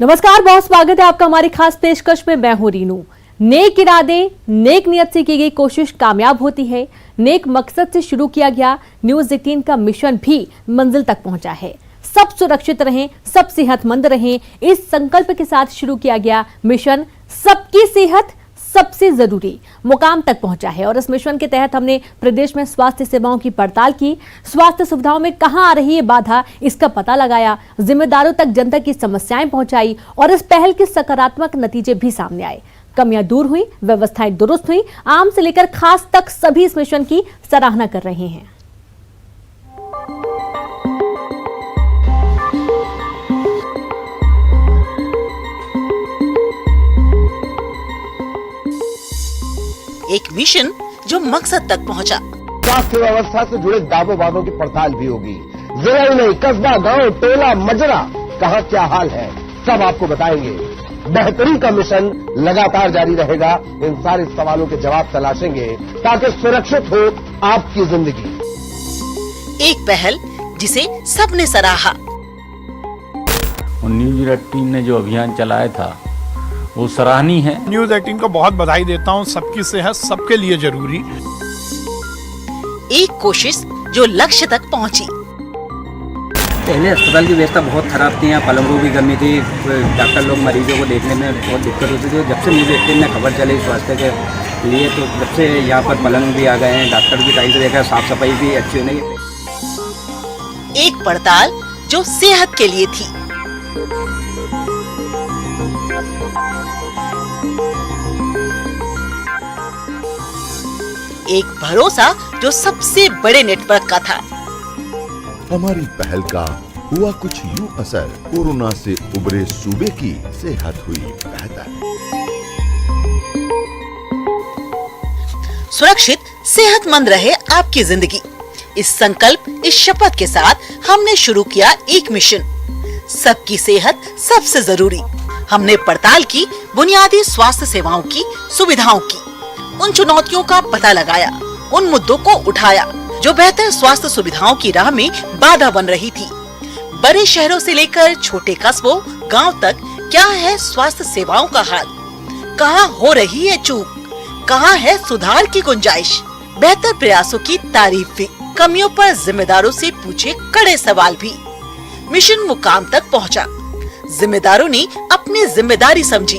नमस्कार, बहुत स्वागत है आपका हमारी खास पेशकश में। मैं हूं रीनू। नेक इरादे, नेक नियत से की गई कोशिश कामयाब होती है। नेक मकसद से शुरू किया गया न्यूज़ 18 का मिशन भी मंजिल तक पहुंचा है। सब सुरक्षित रहें, सब सेहतमंद रहें, इस संकल्प के साथ शुरू किया गया मिशन सबकी सेहत सबसे जरूरी मुकाम तक पहुंचा है। और इस मिशन के तहत हमने प्रदेश में स्वास्थ्य सेवाओं की पड़ताल की, स्वास्थ्य सुविधाओं में कहां आ रही है बाधा, इसका पता लगाया, जिम्मेदारों तक जनता की समस्याएं पहुंचाई और इस पहल के सकारात्मक नतीजे भी सामने आए। कमियां दूर हुई, व्यवस्थाएं दुरुस्त हुई, आम से लेकर खास तक सभी इस मिशन की सराहना कर रहे हैं। एक मिशन जो मकसद तक पहुंचा। स्वास्थ्य व्यवस्था से जुड़े दावों वादों की पड़ताल भी होगी। जिला ही नहीं, कस्बा, गांव, टोला, मजरा, कहां क्या हाल है, सब आपको बताएंगे। बेहतरी का मिशन लगातार जारी रहेगा। इन सारे सवालों के जवाब तलाशेंगे ताकि सुरक्षित हो आपकी जिंदगी। एक पहल जिसे सबने सराहा। न्यूज़ 18 ने जो अभियान चलाया था वो सराहनीय है। न्यूज़ 18 को बहुत बधाई देता हूँ। सबकी सेहत सबके लिए जरूरी। एक कोशिश जो लक्ष्य तक पहुंची। पहले अस्पताल की व्यवस्था बहुत खराब थी, यहाँ पलंगों की कमी थी, डॉक्टर लोग मरीजों को देखने में बहुत दिक्कत होती थी। जब से न्यूज़ 18 में खबर चली स्वास्थ्य के लिए, तो जब से यहाँ पर पलंग भी आ गए हैं, डॉक्टर भी टाइम से देखा, साफ सफाई भी अच्छी होने की। एक पड़ताल जो सेहत के लिए थी। एक भरोसा जो सबसे बड़े नेटवर्क का था। हमारी पहल का हुआ कुछ यूं असर, कोरोना से उबरे सूबे की सेहत हुई बेहतर। सुरक्षित सेहतमंद रहे आपकी जिंदगी, इस संकल्प, इस शपथ के साथ हमने शुरू किया एक मिशन सबकी सेहत सबसे जरूरी। हमने पड़ताल की बुनियादी स्वास्थ्य सेवाओं की सुविधाओं की, उन चुनौतियों का पता लगाया, उन मुद्दों को उठाया जो बेहतर स्वास्थ्य सुविधाओं की राह में बाधा बन रही थी। बड़े शहरों से लेकर छोटे कस्बों, गांव तक क्या है स्वास्थ्य सेवाओं का हाल, कहां हो रही है चूक, कहां है सुधार की गुंजाइश। बेहतर प्रयासों की तारीफ भी, कमियों पर जिम्मेदारों से पूछे कड़े सवाल भी। मिशन मुकाम तक पहुंचा। जिम्मेदारों ने अपनी जिम्मेदारी समझी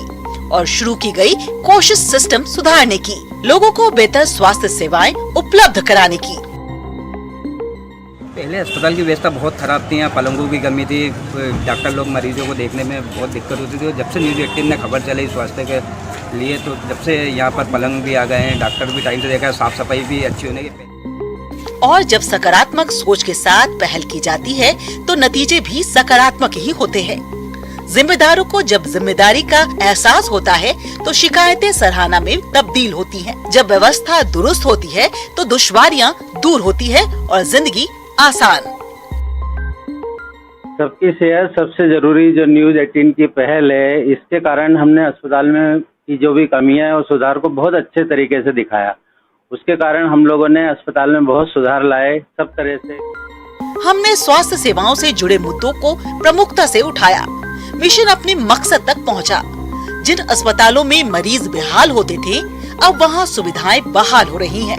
और शुरू की गई कोशिश सिस्टम सुधारने की, लोगों को बेहतर स्वास्थ्य सेवाएं उपलब्ध कराने की। पहले अस्पताल की व्यवस्था बहुत खराब थी, यहाँ पलंगों की कमी थी, डॉक्टर लोग मरीजों को देखने में बहुत दिक्कत होती थी। जब से न्यूज़ 18 में खबर चली स्वास्थ्य के लिए, तो जब से यहाँ पर पलंग भी आ गए हैं, डॉक्टर भी टाइम से देखा, साफ सफाई भी अच्छी होने की। और जब सकारात्मक सोच के साथ पहल की जाती है तो नतीजे भी सकारात्मक ही होते हैं। जिम्मेदारों को जब जिम्मेदारी का एहसास होता है तो शिकायतें सराहना में तब्दील होती हैं। जब व्यवस्था दुरुस्त होती है तो दुश्वारियां दूर होती है और जिंदगी आसान। सबकी सेहत सबसे जरूरी जो न्यूज़ 18 की पहल है, इसके कारण हमने अस्पताल में की जो भी कमियां है और सुधार को बहुत अच्छे तरीके से दिखाया। उसके कारण हम लोगों ने अस्पताल में बहुत सुधार लाए सब तरह से। हमने स्वास्थ्य सेवाओं से जुड़े मुद्दों को प्रमुखता से उठाया। मिशन अपने मकसद तक पहुंचा। जिन अस्पतालों में मरीज बेहाल होते थे, अब वहां सुविधाएं बहाल हो रही हैं।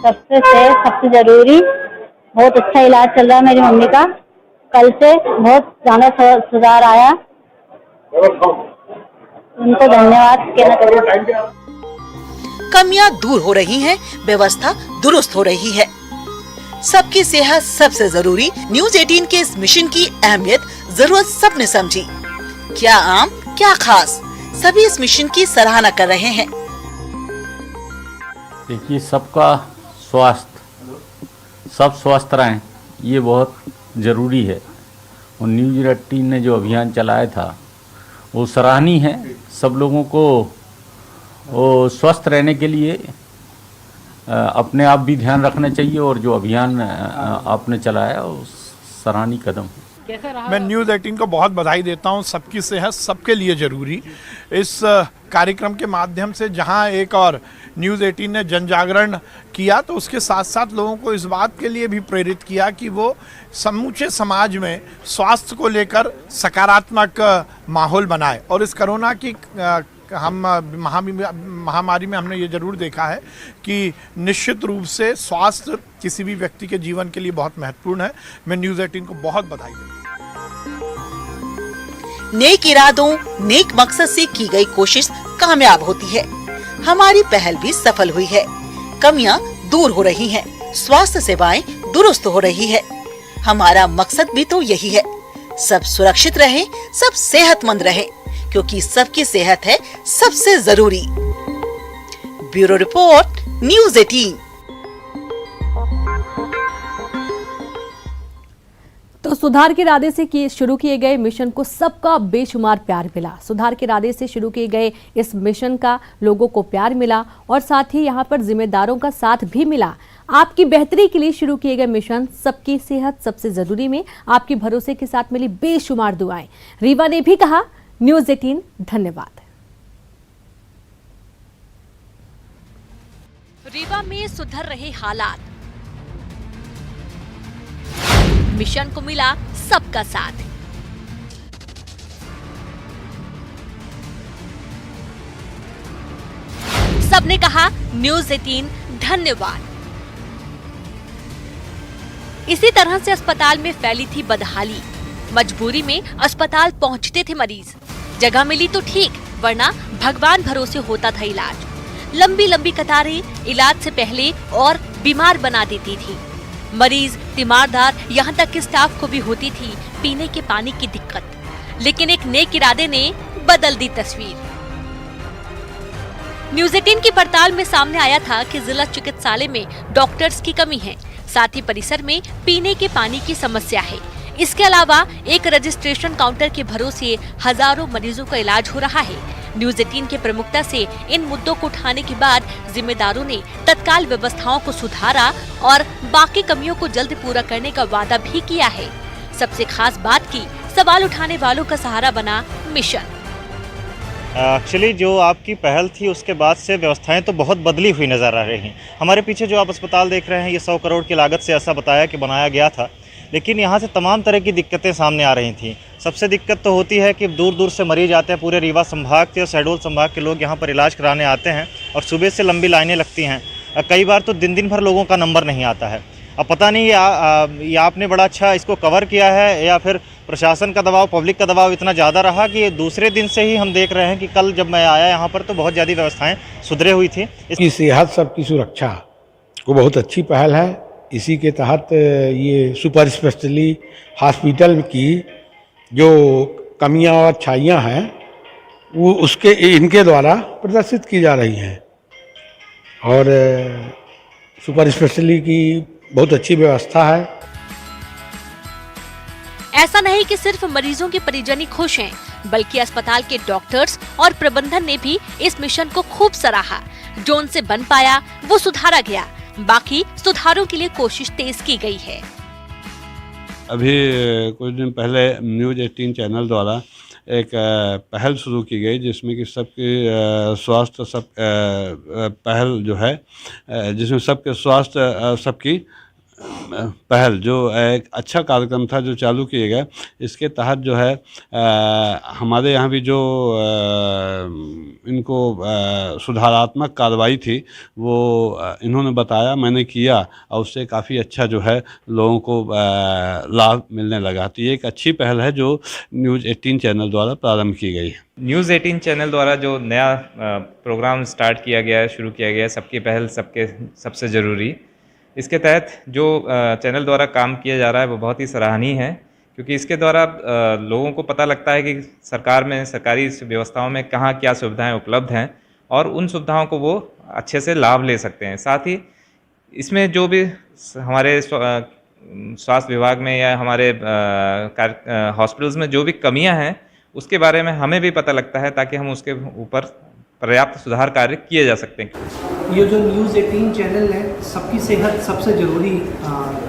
सबसे जरूरी, बहुत अच्छा इलाज चल रहा है मेरी मम्मी का। कल से बहुत ज्यादा सुधार आया, उनको धन्यवाद कहना चाहूँगी। कमियां दूर हो रही हैं, व्यवस्था दुरुस्त हो रही है। सबकी सेहत सबसे जरूरी न्यूज़ 18 के इस मिशन की अहमियत, जरूरत सबने समझी। क्या आम, क्या खास, सभी इस मिशन की सराहना कर रहे हैं। देखिए, सबका स्वास्थ्य, सब स्वस्थ रहें, ये बहुत ज़रूरी है। और न्यूज़ 18 ने जो अभियान चलाया था वो सराहनीय है। सब लोगों को वो स्वस्थ रहने के लिए अपने आप भी ध्यान रखना चाहिए और जो अभियान आपने चलाया वो सराहनीय कदम है। मैं न्यूज़ 18 को बहुत बधाई देता हूँ। सबकी सेहत सबके लिए जरूरी। इस कार्यक्रम के माध्यम से जहां एक और न्यूज़ 18 ने जन जागरण किया, तो उसके साथ साथ लोगों को इस बात के लिए भी प्रेरित किया कि वो समूचे समाज में स्वास्थ्य को लेकर सकारात्मक माहौल बनाए। और इस कोरोना की हम महामारी में हमने ये जरूर देखा है कि निश्चित रूप से स्वास्थ्य किसी भी व्यक्ति के जीवन के लिए बहुत महत्वपूर्ण है। मैं न्यूज़ 18 को बहुत बधाई देता हूं। नेक इरादों, नेक मकसद से की गई कोशिश कामयाब होती है। हमारी पहल भी सफल हुई है। कमियां दूर हो रही हैं, स्वास्थ्य सेवाएं दुरुस्त हो रही है। हमारा मकसद भी तो यही है, सब सुरक्षित रहे, सब सेहतमंद रहे, क्योंकि सबकी सेहत है सबसे जरूरी। Bureau report, news 18। तो सुधार के इरादे से शुरू किए गए मिशन को सबका बेशुमार प्यार मिला। सुधार के इरादे से शुरू किए गए इस मिशन का लोगों को प्यार मिला और साथ ही यहाँ पर जिम्मेदारों का साथ भी मिला। आपकी बेहतरी के लिए शुरू किए गए मिशन सबकी सेहत सबसे जरूरी में आपके भरोसे के साथ मिली बेशुमार दुआएं। रीवा ने भी कहा, न्यूज़ 18 धन्यवाद। रीवा में सुधर रहे हालात, मिशन को मिला सबका साथ। सबने कहा, न्यूज़ 18 धन्यवाद। इसी तरह से अस्पताल में फैली थी बदहाली। मजबूरी में अस्पताल पहुंचते थे मरीज। जगह मिली तो ठीक, वरना भगवान भरोसे होता था इलाज। लंबी लंबी कतारें इलाज से पहले और बीमार बना देती थी। मरीज तीमारदार, यहाँ तक कि स्टाफ को भी होती थी पीने के पानी की दिक्कत। लेकिन एक नेक इरादे ने बदल दी तस्वीर। न्यूज़ 18 की पड़ताल में सामने आया था कि जिला चिकित्सालय में डॉक्टर्स की कमी है, साथ ही परिसर में पीने के पानी की समस्या है। इसके अलावा एक रजिस्ट्रेशन काउंटर के भरोसे हजारों मरीजों का इलाज हो रहा है। न्यूज़ 18 के प्रमुखता से इन मुद्दों को उठाने के बाद जिम्मेदारों ने तत्काल व्यवस्थाओं को सुधारा और बाकी कमियों को जल्द पूरा करने का वादा भी किया है। सबसे खास बात की, सवाल उठाने वालों का सहारा बना मिशन। एक्चुअली जो आपकी पहल थी उसके बाद से व्यवस्थाएं तो बहुत बदली हुई नज़र आ रही हैं। हमारे पीछे जो आप अस्पताल देख रहे हैं, ये 100 करोड़ की लागत से ऐसा बताया कि बनाया गया था, लेकिन यहाँ से तमाम तरह की दिक्कतें सामने आ रही थी। सबसे दिक्कत तो होती है कि दूर दूर से मरीज आते हैं। पूरे रीवा संभाग के और शहडोल संभाग के लोग यहाँ पर इलाज कराने आते हैं और सुबह से लंबी लाइनें लगती हैं। कई बार तो दिन भर लोगों का नंबर नहीं आता है। अब पता नहीं ये आपने बड़ा अच्छा इसको कवर किया है या फिर प्रशासन का दबाव, पब्लिक का दबाव इतना ज़्यादा रहा कि दूसरे दिन से ही हम देख रहे हैं कि कल जब मैं आया यहाँ पर तो बहुत ज़्यादा व्यवस्थाएं सुधरे हुई थी। इसकी सेहत सबकी सुरक्षा को बहुत अच्छी पहल है। इसी के तहत ये सुपर स्पेशलिटी हॉस्पिटल की जो कमियां और अच्छाइयां हैं वो इनके द्वारा प्रदर्शित की जा रही हैं और सुपर स्पेशलिटी की बहुत अच्छी व्यवस्था है। ऐसा नहीं कि सिर्फ मरीजों के परिजन ही खुश हैं, बल्कि अस्पताल के डॉक्टर्स और प्रबंधन ने भी इस मिशन को खूब सराहा। जो उनसे बन पाया वो सुधारा गया, बाकी सुधारों के लिए कोशिश तेज की गई है। अभी कुछ दिन पहले न्यूज़ 18 चैनल द्वारा एक पहल शुरू की गई जिसमें कि सबके स्वास्थ्य पहल जो है जिसमें सबके स्वास्थ्य सबकी पहल जो एक अच्छा कार्यक्रम था जो चालू किए गए। इसके तहत जो है हमारे यहाँ भी जो इनको सुधारात्मक कार्रवाई थी वो इन्होंने बताया, मैंने किया और उससे काफ़ी अच्छा जो है लोगों को लाभ मिलने लगा। तो ये एक अच्छी पहल है जो न्यूज़ 18 चैनल द्वारा प्रारंभ की गई है। न्यूज़ 18 चैनल द्वारा जो नया प्रोग्राम स्टार्ट किया गया है, शुरू किया गया है, सबकी पहल सबके सबसे ज़रूरी, इसके तहत जो चैनल द्वारा काम किया जा रहा है वो बहुत ही सराहनीय है, क्योंकि इसके द्वारा लोगों को पता लगता है कि सरकार में, सरकारी व्यवस्थाओं में कहाँ क्या सुविधाएं उपलब्ध हैं और उन सुविधाओं को वो अच्छे से लाभ ले सकते हैं। साथ ही इसमें जो भी हमारे स्वास्थ्य विभाग में या हमारे हॉस्पिटल्स में जो भी कमियां हैं उसके बारे में हमें भी पता लगता है, ताकि हम उसके ऊपर पर्याप्त सुधार कार्य किए जा सकते हैं। ये जो न्यूज़ 18 चैनल है, सबकी सेहत सबसे ज़रूरी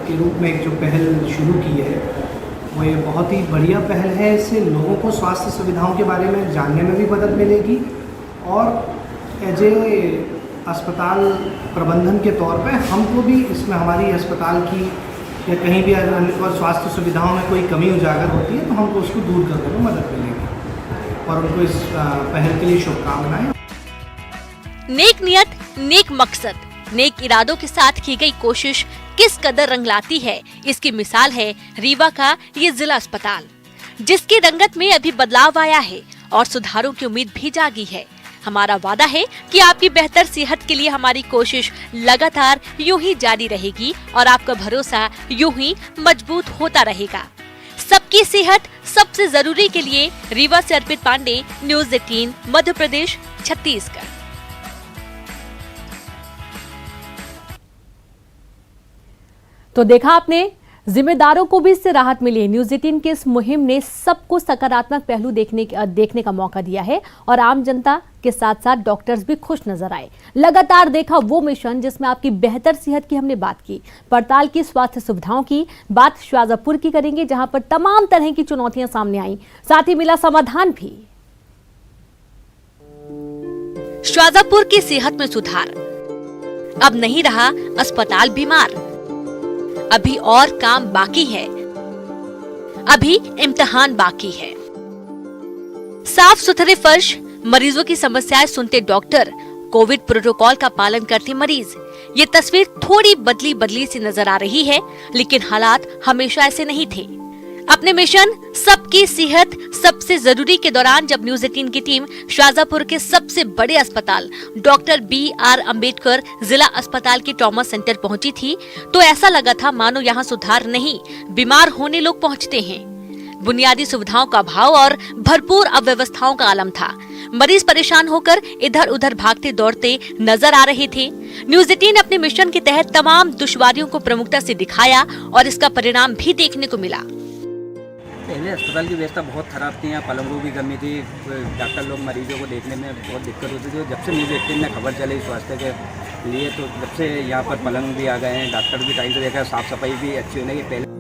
के रूप में जो पहल शुरू की है वो ये बहुत ही बढ़िया पहल है। इससे लोगों को स्वास्थ्य सुविधाओं के बारे में जानने में भी मदद मिलेगी और एज ए अस्पताल प्रबंधन के तौर पे हमको भी इसमें हमारी अस्पताल की या कहीं भी और स्वास्थ्य सुविधाओं में कोई कमी उजागर होती है तो हमको उसको दूर करने में मदद मिलेगी और उनको इस पहल के लिए शुभकामनाएं। नेक नियत, नेक मकसद, नेक इरादों के साथ की गई कोशिश किस कदर रंग लाती है, इसकी मिसाल है रीवा का ये जिला अस्पताल, जिसकी रंगत में अभी बदलाव आया है और सुधारों की उम्मीद भी जागी है। हमारा वादा है कि आपकी बेहतर सेहत के लिए हमारी कोशिश लगातार यूं ही जारी रहेगी और आपका भरोसा यूं ही मजबूत होता रहेगा। सबकी सेहत सबसे जरूरी के लिए रीवा से अर्पित पांडे, न्यूज़ 18 मध्य प्रदेश, छत्तीसगढ़। तो देखा आपने, जिम्मेदारों को भी इससे राहत मिली है। न्यूज़ 18 के इस मुहिम ने सबको सकारात्मक पहलू देखने का मौका दिया है और आम जनता के साथ साथ डॉक्टर्स भी खुश नजर आए। लगातार देखा वो मिशन जिसमें आपकी बेहतर सेहत की हमने बात की, पड़ताल की, स्वास्थ्य सुविधाओं की बात शाजापुर की करेंगे, जहां पर तमाम तरह की चुनौतियां सामने आई, साथ ही मिला समाधान भी। शाजापुर की सेहत में सुधार, अब नहीं रहा अस्पताल बीमार, अभी और काम बाकी है, अभी इम्तिहान बाकी है। साफ सुथरे फर्श, मरीजों की समस्याएं सुनते डॉक्टर, कोविड प्रोटोकॉल का पालन करते मरीज। ये तस्वीर थोड़ी बदली सी नजर आ रही है, लेकिन हालात हमेशा ऐसे नहीं थे। अपने मिशन सबकी सेहत सबसे जरूरी के दौरान जब न्यूज़ 18 की टीम शाजापुर के सबसे बड़े अस्पताल डॉक्टर BR अम्बेडकर जिला अस्पताल के ट्रॉमा सेंटर पहुंची थी, तो ऐसा लगा था मानो यहाँ सुधार नहीं, बीमार होने लोग पहुंचते हैं। बुनियादी सुविधाओं का अभाव और भरपूर अव्यवस्थाओं का आलम था। मरीज परेशान होकर इधर उधर भागते दौड़ते नजर आ रहे थे। न्यूज़ 18 अपने मिशन के तहत तमाम दुश्वारियों को प्रमुखता से दिखाया और इसका परिणाम भी देखने को मिला। पहले अस्पताल की व्यवस्था बहुत खराब थी, यहाँ पलंगों की कमी थी, डॉक्टर लोग मरीजों को देखने में बहुत दिक्कत होती थी। जब से न्यूज़ 18 में खबर चली स्वास्थ्य के लिए, तो जब से यहाँ पर पलंग भी आ गए हैं, डॉक्टर भी टाइम से देखा, साफ सफाई भी अच्छी होने की पहले।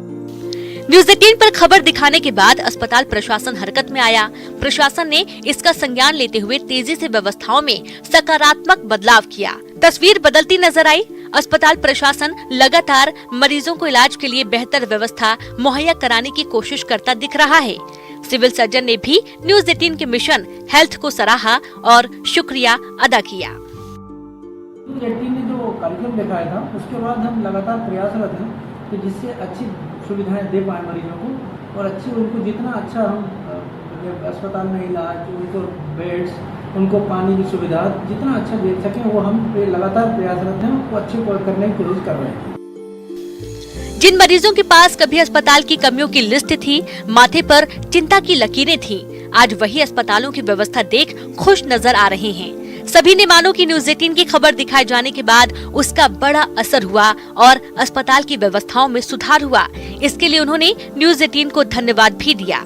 न्यूज़ 18 पर खबर दिखाने के बाद अस्पताल प्रशासन हरकत में आया। प्रशासन ने इसका संज्ञान लेते हुए तेजी से व्यवस्थाओं में सकारात्मक बदलाव किया। तस्वीर बदलती नजर आई। अस्पताल प्रशासन लगातार मरीजों को इलाज के लिए बेहतर व्यवस्था मुहैया कराने की कोशिश करता दिख रहा है। सिविल सर्जन ने भी न्यूज़ 18 के मिशन हेल्थ को सराहा और शुक्रिया अदा किया। न्यूज़ 18 ने जो कार्यक्रम दिखाया था, उसके बाद हम लगातार प्रयासरत हैं कि जिससे अच्छी सुविधाएं दे पाए मरीजों को और अच्छी उनको जितना अच्छा हम अस्पताल में इलाज, उनको बेड्स, उनको पानी की सुविधा जितना अच्छा दे सकें, वो हम लगातार प्रयासरत हैं, उनको अच्छे करने की कोशिश कर रहे हैं। जिन मरीजों के पास कभी अस्पताल की कमियों की लिस्ट थी, माथे पर चिंता की लकीरें थीं, आज वही अस्पतालों की व्यवस्था देख खुश नजर आ रहे हैं। सभी ने मानो कि न्यूज़ 18 की खबर दिखाए जाने के बाद उसका बड़ा असर हुआ और अस्पताल की व्यवस्थाओं में सुधार हुआ। इसके लिए उन्होंने न्यूज़ 18 को धन्यवाद भी दिया।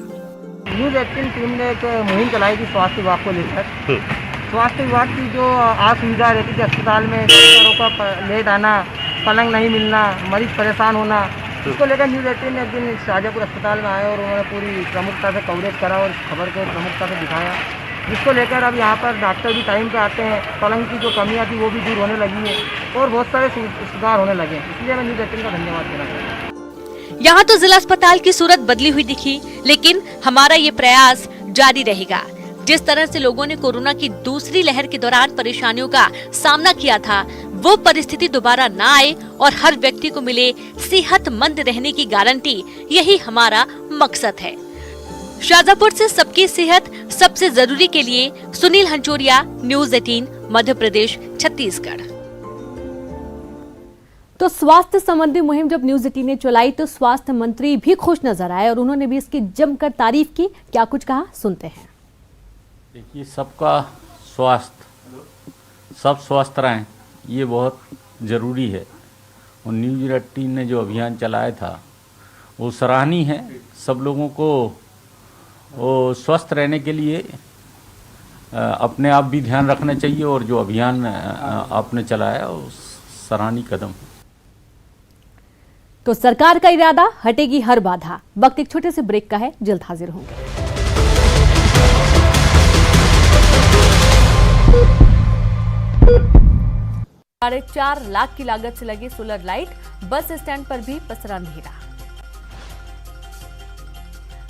न्यूज़ 18 टीम ने एक मुहिम चलाई थी स्वास्थ्य विभाग को लेकर। स्वास्थ्य विभाग की जो असुविधा रहती थी अस्पताल में, डॉक्टरों का लेट आना, पलंग नहीं मिलना, मरीज परेशान होना, इसको लेकर न्यूज़ 18 ने एक दिन शाजापुर अस्पताल में आए और उन्होंने पूरी प्रमुखता से कवरेज करा और खबर को प्रमुखता से दिखाया, जिसको लेकर अब यहाँ पर डॉक्टर भी टाइम पे आते हैं, पलंग की जो कमियाँ थी वो भी दूर होने लगी है और बहुत सारे सुधार होने लगे। इसलिए मैं न्यूज़ 18 का धन्यवाद देना चाहता हूँ। यहाँ तो जिला अस्पताल की सूरत बदली हुई दिखी, लेकिन हमारा ये प्रयास जारी रहेगा। जिस तरह से लोगों ने कोरोना की दूसरी लहर के दौरान परेशानियों का सामना किया था, वो परिस्थिति दोबारा ना आए और हर व्यक्ति को मिले सेहतमंद रहने की गारंटी, यही हमारा मकसद है। शाजापुर से सबकी सेहत सबसे जरूरी के लिए सुनील हंचोरिया, न्यूज़ 18 मध्य प्रदेश, छत्तीसगढ़। तो स्वास्थ्य संबंधी मुहिम जब न्यूज़ 18 ने चलाई तो स्वास्थ्य मंत्री भी खुश नजर आए और उन्होंने भी इसकी जमकर तारीफ की। क्या कुछ कहा, सुनते हैं। देखिए, सबका स्वास्थ्य, सब स्वस्थ रहें, ये बहुत ज़रूरी है। और न्यूज़ 18 ने जो अभियान चलाया था वो सराहनीय है। सब लोगों को वो स्वस्थ रहने के लिए अपने आप भी ध्यान रखना चाहिए और जो अभियान आपने चलाया वो सराहनीय कदम। तो सरकार का इरादा, हटेगी हर बाधा। वक्त एक छोटे से ब्रेक का है, जल्द हाजिर होंगे। 4.5 लाख की लागत से लगी सोलर लाइट, बस स्टैंड पर भी पसरा अंधेरा।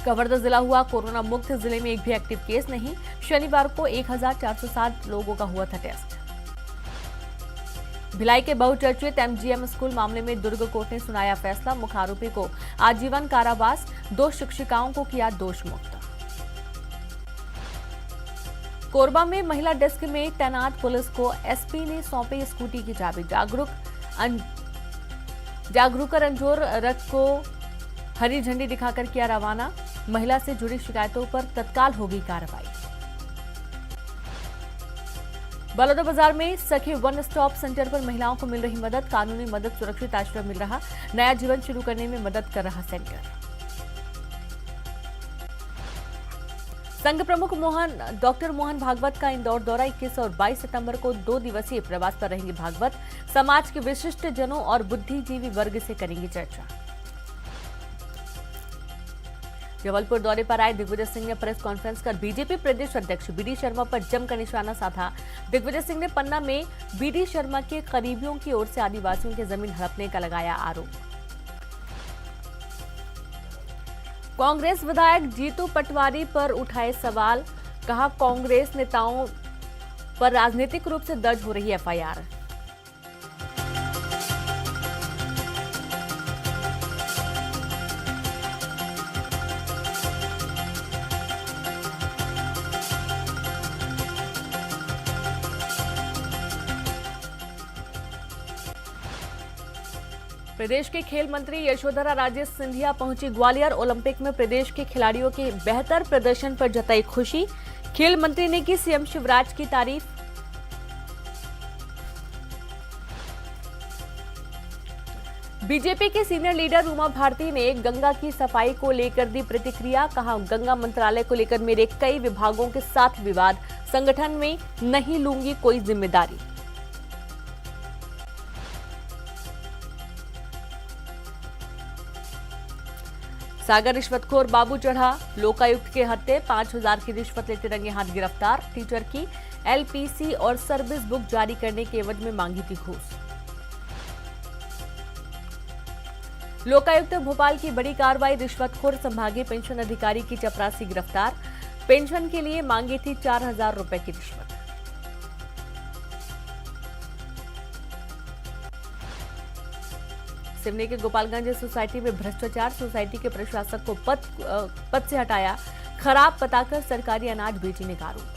कवर्धा जिला हुआ कोरोना मुक्त, जिले में एक भी एक्टिव केस नहीं। शनिवार को 1407 लोगों का हुआ था टेस्ट। भिलाई के बहुचर्चित एमजीएम स्कूल मामले में दुर्ग कोर्ट ने सुनाया फैसला। मुख्य आरोपी को आजीवन कारावास, 2 शिक्षिकाओं को किया दोष मुक्त। कोरबा में महिला डेस्क में तैनात पुलिस को एसपी ने सौंपी स्कूटी की चाबी। जागरूक रंजोर रथ को हरी झंडी दिखाकर किया रवाना। महिला से जुड़ी शिकायतों पर तत्काल होगी कार्रवाई। बलौदाबाजार में सखी वन स्टॉप सेंटर पर महिलाओं को मिल रही मदद, कानूनी मदद, सुरक्षित आश्रय मिल रहा, नया जीवन शुरू करने में मदद कर रहा सेंटर। संघ प्रमुख डॉक्टर मोहन भागवत का इंदौर दौरा। 21 और 22 सितंबर को 2 दिवसीय प्रवास पर रहेंगे भागवत। समाज के विशिष्ट जनों और बुद्धिजीवी वर्ग से करेंगे चर्चा। जबलपुर दौरे पर आए दिग्विजय सिंह ने प्रेस कॉन्फ्रेंस कर बीजेपी प्रदेश अध्यक्ष बीडी शर्मा पर जमकर निशाना साधा। दिग्विजय सिंह ने पन्ना में बीडी शर्मा के करीबियों की ओर से आदिवासियों की जमीन हड़पने का लगाया आरोप। कांग्रेस विधायक जीतू पटवारी पर उठाए सवाल, कहा कांग्रेस नेताओं पर राजनीतिक रूप से दर्ज हो रही एफआईआर। प्रदेश के खेल मंत्री यशोधरा राजे सिंधिया पहुंची ग्वालियर। ओलंपिक में प्रदेश के खिलाड़ियों के बेहतर प्रदर्शन पर जताई खुशी। खेल मंत्री ने की सीएम शिवराज की तारीफ। बीजेपी के सीनियर लीडर उमा भारती ने गंगा की सफाई को लेकर दी प्रतिक्रिया, कहा गंगा मंत्रालय को लेकर मेरे कई विभागों के साथ विवाद, संगठन में नहीं लूंगी कोई जिम्मेदारी। सागर रिश्वतखोर बाबू चढ़ा, लोकायुक्त के हत्थे, 5000 की रिश्वत लेते रंगे हाथ गिरफ्तार। टीचर की एलपीसी और सर्विस बुक जारी करने के एवज में मांगी थी घूस। लोकायुक्त भोपाल की बड़ी कार्रवाई, रिश्वतखोर संभागीय पेंशन अधिकारी की चपरासी गिरफ्तार। पेंशन के लिए मांगी थी 4000 रुपए की रिश्वत। सिवनी के गोपालगंज सोसाइटी में भ्रष्टाचार, सोसाइटी के प्रशासक को पद से हटाया, खराब बताकर सरकारी अनाज बेचने का आरोप।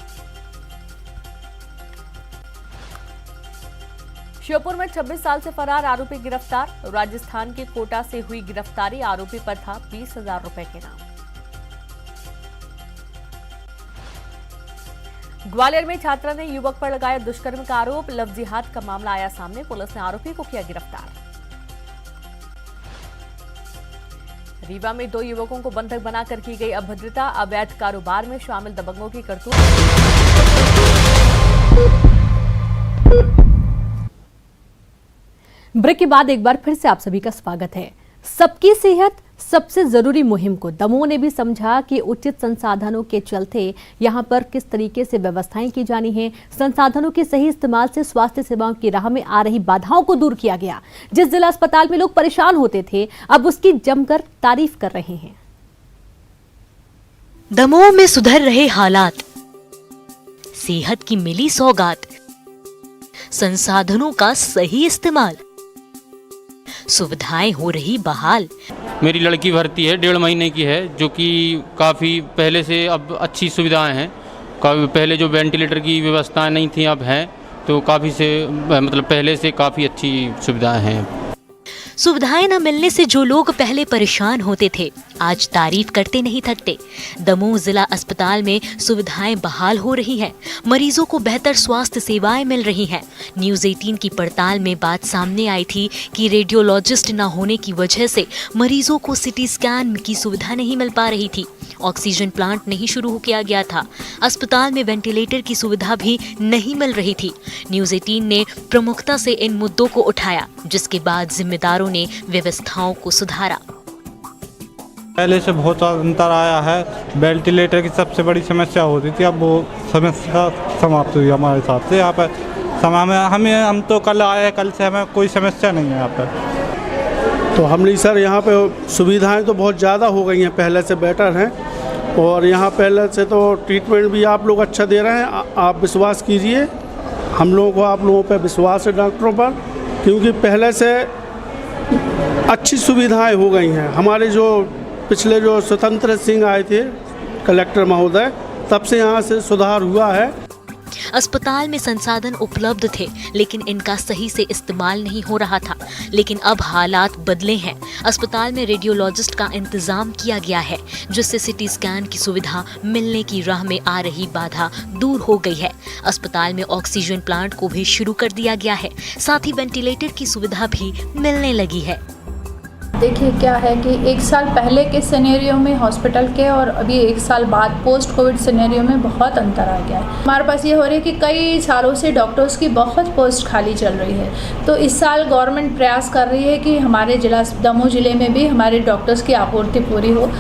श्योपुर में 26 साल से फरार आरोपी गिरफ्तार। राजस्थान के कोटा से हुई गिरफ्तारी, आरोपी पर था 20,000 रुपए के नाम। ग्वालियर में छात्रा ने युवक पर लगाया दुष्कर्म का आरोप, लव जिहाद का मामला आया सामने, पुलिस ने आरोपी को किया गिरफ्तार। रीवा में 2 युवकों को बंधक बनाकर की गई अभद्रता, अवैध कारोबार में शामिल दबंगों की करतूत। ब्रेक के बाद एक बार फिर से आप सभी का स्वागत है। सबकी सेहत सबसे जरूरी मुहिम को दमोह ने भी समझा कि उचित संसाधनों के चलते यहां पर किस तरीके से व्यवस्थाएं की जानी है। संसाधनों के सही इस्तेमाल से स्वास्थ्य सेवाओं की राह में आ रही बाधाओं को दूर किया गया। जिस जिला अस्पताल में लोग परेशान होते थे, अब उसकी जमकर तारीफ कर रहे हैं। दमोह में सुधर रहे हालात, सेहत की मिली सौगात, संसाधनों का सही इस्तेमाल, सुविधाएं हो रही बहाल। मेरी लड़की भर्ती है, 1.5 महीने की है, जो कि काफ़ी पहले से अब अच्छी सुविधाएं हैं। पहले जो वेंटिलेटर की व्यवस्थाएं नहीं थी अब हैं, तो काफ़ी से मतलब पहले से काफ़ी अच्छी सुविधाएं हैं। सुविधाएं न मिलने से जो लोग पहले परेशान होते थे, आज तारीफ करते नहीं थकते। दमोह जिला अस्पताल में सुविधाएं बहाल हो रही हैं, मरीजों को बेहतर स्वास्थ्य सेवाएं मिल रही हैं। न्यूज़ 18 की पड़ताल में बात सामने आई थी कि रेडियोलॉजिस्ट न होने की वजह से मरीजों को सिटी स्कैन की सुविधा नहीं मिल पा रही थी। ऑक्सीजन प्लांट नहीं शुरू किया गया था। अस्पताल में वेंटिलेटर की सुविधा भी नहीं मिल रही थी। न्यूज़ 18 ने प्रमुखता से इन मुद्दों को उठाया, जिसके बाद जिम्मेदारों ने व्यवस्थाओं को सुधारा। पहले से बहुत अंतर आया है। वेंटिलेटर की सबसे बड़ी समस्या होती थी, अब वो समस्या समाप्त हुई हमारे हिसाब से। यहाँ पर समय में हम तो कल आए, कल से हमें कोई समस्या नहीं है यहाँ पर। तो हमने सर यहाँ पे सुविधाएं तो बहुत ज़्यादा हो गई हैं, पहले से बेटर हैं। और यहाँ पहले से तो ट्रीटमेंट भी आप लोग अच्छा दे रहे हैं। आप विश्वास कीजिए, हम लोगों को आप लोगों पे विश्वास है डॉक्टरों पर, क्योंकि पहले से अच्छी सुविधाएं हो गई हैं। हमारे जो पिछले जो स्वतंत्र सिंह आए थे कलेक्टर महोदय, तब से यहाँ से सुधार हुआ है। अस्पताल में संसाधन उपलब्ध थे, लेकिन इनका सही से इस्तेमाल नहीं हो रहा था। लेकिन अब हालात बदले हैं। अस्पताल में रेडियोलॉजिस्ट का इंतजाम किया गया है, जिससे सीटी स्कैन की सुविधा मिलने की राह में आ रही बाधा दूर हो गई है। अस्पताल में ऑक्सीजन प्लांट को भी शुरू कर दिया गया है, साथ ही वेंटिलेटर की सुविधा भी मिलने लगी है। देखिए क्या है कि 1 साल पहले के सिनेरियो में हॉस्पिटल के और अभी 1 साल बाद पोस्ट कोविड सिनेरियो में बहुत अंतर आ गया है। हमारे पास ये हो रही है कि कई सालों से डॉक्टर्स की बहुत पोस्ट खाली चल रही है, तो इस साल गवर्नमेंट प्रयास कर रही है कि हमारे दमोह जिले में भी हमारे डॉक्टर्स की आपूर्ति पूरी हो।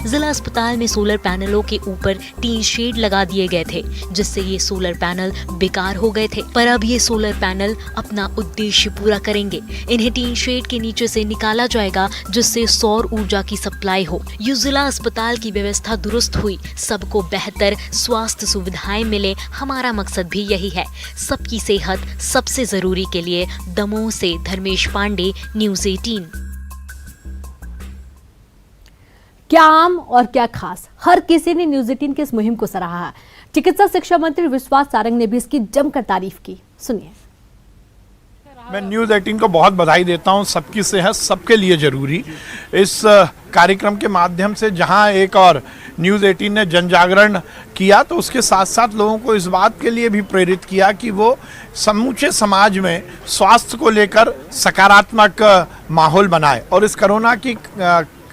जिला अस्पताल में सोलर पैनलों के ऊपर टीन शेड लगा दिए गए थे, जिससे ये सोलर पैनल बेकार हो गए थे, पर अब ये सोलर पैनल अपना उद्देश्य पूरा करेंगे। इन्हें टीन शेड के नीचे से निकाला जाएगा, जिससे सौर ऊर्जा की सप्लाई हो। ये जिला अस्पताल की व्यवस्था दुरुस्त हुई, सबको बेहतर स्वास्थ्य सुविधाएं मिले, हमारा मकसद भी यही है। सबकी सेहत सबसे जरूरी के लिए दमोह से धर्मेश पांडे, न्यूज़ 18। क्या आम और क्या खास, हर किसी ने न्यूज़ 18 की इस मुहिम को सराहा। चिकित्सा शिक्षा मंत्री विश्वास सारंग ने भी इसकी जमकर तारीफ की। सुनिए। मैं न्यूज़ 18 को बहुत बधाई देता हूं। सबकी सेहत सबके लिए जरूरी, इस कार्यक्रम के माध्यम से जहां एक और न्यूज़ 18 ने जन जागरण किया, तो उसके साथ साथ लोगों को इस बात के लिए भी प्रेरित किया कि वो समूचे समाज में स्वास्थ्य को लेकर सकारात्मक माहौल बनाए। और इस कोरोना की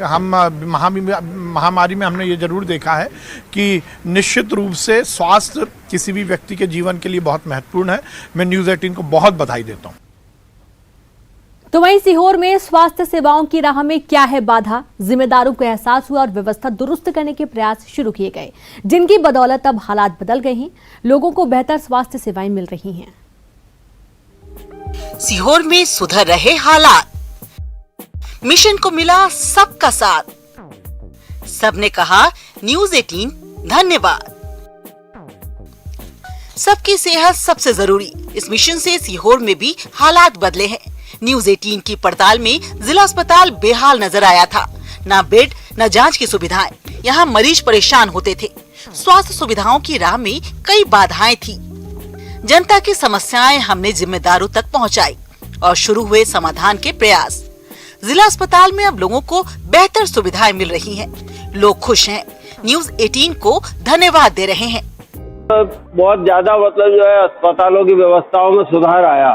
महामारी में हमने ये जरूर देखा है कि निश्चित रूप से स्वास्थ्य किसी भी व्यक्ति के जीवन के लिए बहुत महत्वपूर्ण है। मैं न्यूज़ 18 को बहुत बधाई देता हूँ। तो वहीं सीहोर में स्वास्थ्य सेवाओं की राह में क्या है बाधा, जिम्मेदारों को एहसास हुआ और व्यवस्था दुरुस्त करने के प्रयास शुरू किए गए, जिनकी बदौलत अब हालात बदल गए हैं, लोगों को बेहतर स्वास्थ्य सेवाएं मिल रही हैं। सीहोर में सुधर रहे हालात, मिशन को मिला सबका साथ, सबने कहा न्यूज़ 18 धन्यवाद। सबकी सेहत सबसे जरूरी, इस मिशन से सीहोर में भी हालात बदले हैं। न्यूज़ 18 की पड़ताल में जिला अस्पताल बेहाल नजर आया था। न बेड न जांच की सुविधाएं, यहाँ मरीज परेशान होते थे। स्वास्थ्य सुविधाओं की राह में कई बाधाएं थी। जनता की समस्याएं हमने जिम्मेदारों तक पहुंचाई और शुरू हुए समाधान के प्रयास। जिला अस्पताल में अब लोगों को बेहतर सुविधाएं मिल रही हैं। लोग खुश हैं, न्यूज़ 18 को धन्यवाद दे रहे हैं। बहुत ज्यादा मतलब जो है अस्पतालों की व्यवस्थाओं में सुधार आया,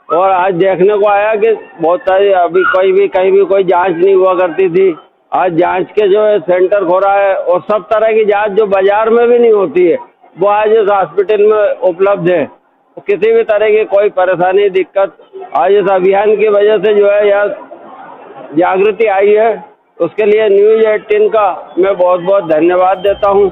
और आज देखने को आया कि बहुत सारी अभी कहीं भी कोई जांच नहीं हुआ करती थी, आज जांच के जो है सेंटर खो रहा है, और सब तरह की जांच जो बाजार में भी नहीं होती है वो आज इस हॉस्पिटल में उपलब्ध है। तो किसी भी तरह की कोई परेशानी दिक्कत आज इस अभियान की वजह से जो है यह जागृति आई है, उसके लिए न्यूज़ 18 का मैं बहुत बहुत धन्यवाद देता हूँ।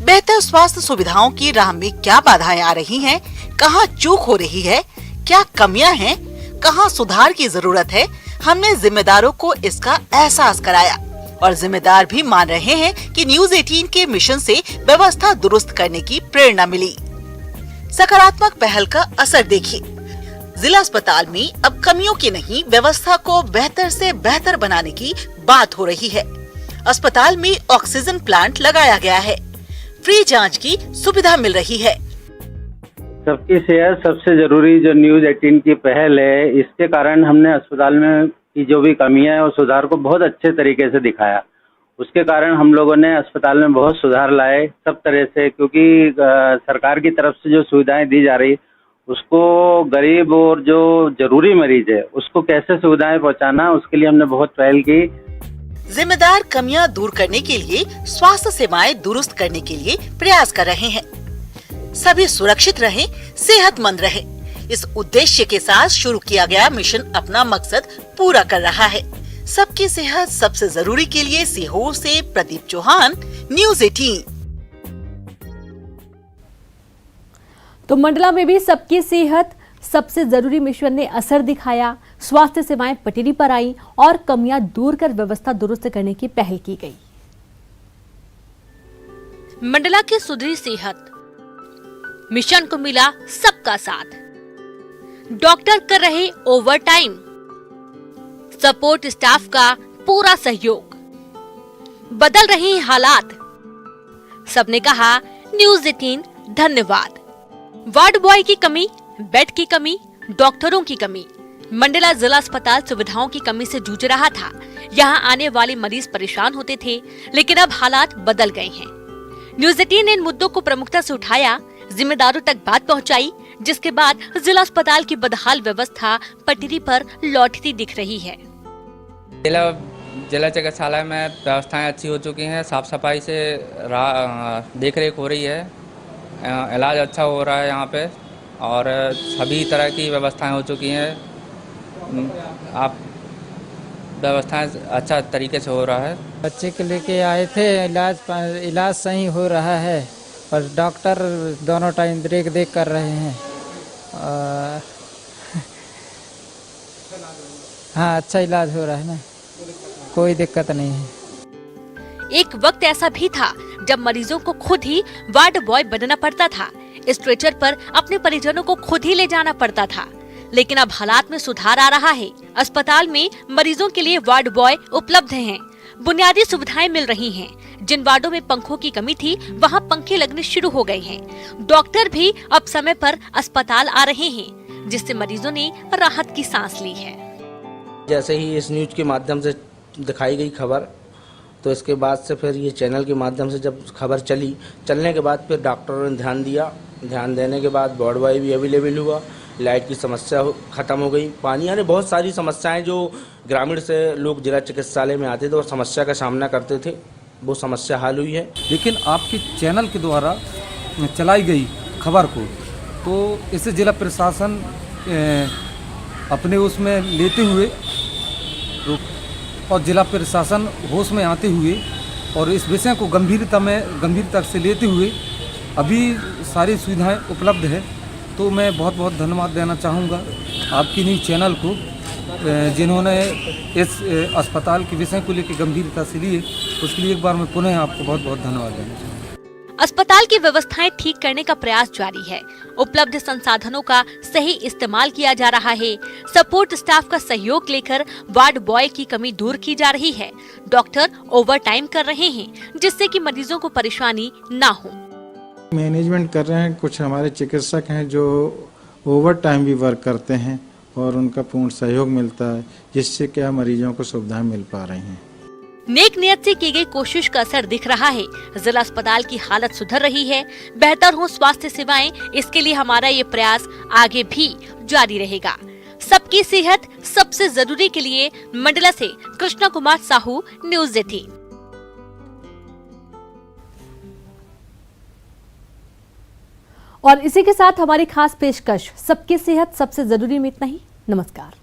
बेहतर स्वास्थ्य सुविधाओं की राह में क्या बाधाएं आ रही हैं, कहाँ चूक हो रही है, क्या कमियां हैं, कहाँ सुधार की जरूरत है, हमने जिम्मेदारों को इसका एहसास कराया। और जिम्मेदार भी मान रहे हैं कि न्यूज़ 18 के मिशन से व्यवस्था दुरुस्त करने की प्रेरणा मिली। सकारात्मक पहल का असर देखिए, जिला अस्पताल में अब कमियों की नहीं, व्यवस्था को बेहतर से बेहतर बनाने की बात हो रही है। अस्पताल में ऑक्सीजन प्लांट लगाया गया है, फ्री जांच की सुविधा मिल रही है। सबकी सेहत सबसे जरूरी जो न्यूज़ 18 की पहल है, इसके कारण हमने अस्पताल में की जो भी कमियां है और सुधार को बहुत अच्छे तरीके से दिखाया। उसके कारण हम लोगों ने अस्पताल में बहुत सुधार लाए सब तरह से, क्योंकि सरकार की तरफ से जो सुविधाएं दी जा रही उसको गरीब और जो जरूरी मरीज है उसको कैसे सुविधाएं पहुंचाना, उसके लिए हमने बहुत पहल की। जिम्मेदार कमियां दूर करने के लिए, स्वास्थ्य सेवाएं दुरुस्त करने के लिए प्रयास कर रहे हैं। सभी सुरक्षित रहें, सेहतमंद रहें, इस उद्देश्य के साथ शुरू किया गया मिशन अपना मकसद पूरा कर रहा है। सबकी सेहत सबसे जरूरी के लिए सीहोर से प्रदीप चौहान, न्यूज़ 18। तो मंडला में भी सबकी सेहत सबसे जरूरी मिशन ने असर दिखाया। स्वास्थ्य सेवाएं पटरी पर आई और कमियां दूर कर व्यवस्था दुरुस्त करने की पहल की गई। मंडला की सुधरी सेहत मिशन को मिला सबका साथ। डॉक्टर कर रहे ओवर टाइम, सपोर्ट स्टाफ का पूरा सहयोग, बदल रहे हैं हालात। सबने कहा न्यूज़ 18 धन्यवाद। वार्ड बॉय की कमी, बेड की कमी, डॉक्टरों की कमी। मंडला जिला अस्पताल सुविधाओं की कमी से जूझ रहा था। यहाँ आने वाले मरीज परेशान होते थे, लेकिन अब हालात बदल गए हैं। न्यूज़ 18 ने इन मुद्दों को प्रमुखता से उठाया, जिम्मेदारों तक बात पहुंचाई, जिसके बाद जिला अस्पताल की बदहाल व्यवस्था पटरी पर लौटती दिख रही है। जिला चिकित्सालय में व्यवस्थाएं अच्छी हो चुकी हैं, साफ सफाई से देख रेख हो रही है, इलाज अच्छा हो रहा है यहाँ पे और सभी तरह की व्यवस्थाएं हो चुकी हैं। आप व्यवस्थाएं अच्छा तरीके से हो रहा है। बच्चे के लेके आए थे, इलाज सही हो रहा है और डॉक्टर दोनों टाइम देख कर रहे हैं। हाँ, अच्छा इलाज हो रहा है ना, कोई दिक्कत नहीं है। एक वक्त ऐसा भी था जब मरीजों को खुद ही वार्ड बॉय बनना पड़ता था। स्ट्रेचर पर अपने परिजनों को खुद ही ले जाना पड़ता था, लेकिन अब हालात में सुधार आ रहा है। अस्पताल में मरीजों के लिए वार्ड बॉय उपलब्ध हैं, बुनियादी सुविधाएं मिल रही हैं। जिन वार्डों में पंखों की कमी थी, वहां पंखे लगने शुरू हो गए हैं। डॉक्टर भी अब समय पर अस्पताल आ रहे हैं, जिससे मरीजों ने राहत की सांस ली है। जैसे ही इस न्यूज के माध्यम से दिखाई गई खबर, तो इसके बाद से फिर ये चैनल के माध्यम से जब खबर चलने के बाद फिर डॉक्टरों ने ध्यान दिया। ध्यान देने के बाद वार्ड बॉय भी अवेलेबल हुआ, लाइट की समस्या खत्म हो गई, पानी, यानी बहुत सारी समस्याएं जो ग्रामीण से लोग जिला चिकित्सालय में आते थे और समस्या का सामना करते थे, वो समस्या हल हुई है। लेकिन आपके चैनल के द्वारा चलाई गई खबर को तो इसे जिला प्रशासन अपने उसमें लेते हुए और जिला प्रशासन होश में आते हुए और इस विषय को गंभीरता से लेते हुए अभी सारी सुविधाएं उपलब्ध है। तो मैं बहुत बहुत धन्यवाद देना चाहूँगा आपकी न्यूज़ चैनल को, जिन्होंने इस अस्पताल के विषय को लेकर गंभीरता से लिए। उसके लिए एक बार मैं पुनः आपको बहुत बहुत धन्यवाद देना चाहूँगा। अस्पताल की व्यवस्थाएं ठीक करने का प्रयास जारी है। उपलब्ध संसाधनों का सही इस्तेमाल किया जा रहा है। सपोर्ट स्टाफ का सहयोग लेकर वार्ड बॉय की कमी दूर की जा रही है। डॉक्टर ओवर टाइम कर रहे हैं, जिससे कि मरीजों को परेशानी ना हो। मैनेजमेंट कर रहे हैं, कुछ हमारे चिकित्सक हैं जो ओवर टाइम भी वर्क करते हैं और उनका पूर्ण सहयोग मिलता है, जिससे क्या मरीजों को सुविधाएं मिल पा रही हैं। नेक नियत से की गई कोशिश का असर दिख रहा है। जिला अस्पताल की हालत सुधर रही है, बेहतर हो स्वास्थ्य सेवाएं। इसके लिए हमारा ये प्रयास आगे भी जारी रहेगा। सबकी सेहत सबसे जरूरी के लिए मंडला से कृष्णा कुमार साहू, न्यूज़ 18। और इसी के साथ हमारी खास पेशकश सबकी सेहत सबसे जरूरी में इतना ही। नमस्कार।